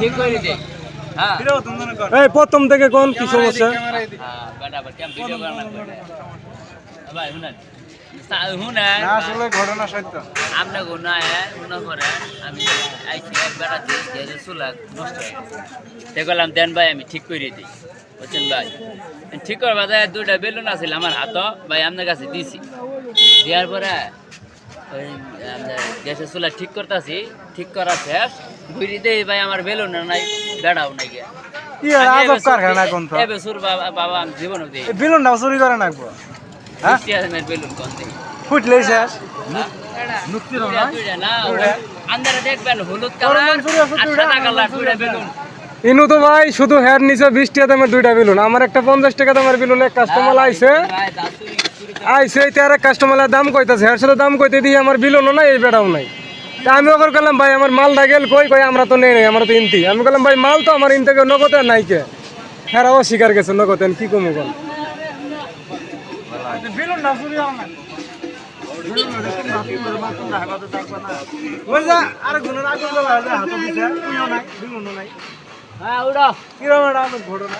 ঠিক করে দে। হ্যাঁ এই প্রথম থেকে কোন কি সমস্যা? বেটা কেম ভিডিও করা লাগবে ভাই শুনেন শুনেন আসলে ঘটনা সত্য। আপনি গুনা মনে করে আমি আইছি এক বেড়াতে গ্যাসের চুলা নষ্ট হয়ে গেছে দেখলাম দেন ভাই আমি ঠিক করে দিই বুঝছেন ভাই ঠিক করবা যায় দুইটা বেলুন আছিল আমার হাত ভাই আপনার কাছে দিছি দেওয়ার পরে ওই আপনার গ্যাসের চুলা ঠিক করতেছি ঠিক করা শেষ ঘুরি দেই ভাই আমার বেলুন নাই বেড়াও নাই গিয়া কি আর আজব কারখানা কোন তো এবে সুর বাবা আমি জীবনও দিই বেলুনটা চুরি করে নাকবো হ্যাঁ বেলুন কোন দিই ফুটলেই শেষ আন্দারে দেখবেন হলুদ কালার আর সাদা কালার দুইটা বেলুন ইনু তো ভাই শুধু হেয়ার নিচে 20 টাকা দামের দুইটা বেলুন আমার একটা 50 টাকা দামের বেলুন এক কাস্টমার আইছে তার কাস্টমারের দাম কইতাছে হেয়ার সাথে দাম কইতে দিয়ে আমার বেলুনও নাই এই বেড়াও নাই তা আমি ওকে বললাম ভাই আমার মালটা গেল কই কই আমরা তো নেই নাই আমরা তো ইনতি আমি বললাম ভাই মাল তো আমার ইনতে নগদে নাই কে হ্যাঁ অস্বীকার গেছে নগদেন কি কমু বল বেলুনটা চুরি হয় না ওই যা আরে গুণের আগুন জ্বলা হাতে দিছে তুইও নাই বেলুনও নাই হ্যাঁ উড়ো কিরম একটা ঘটনা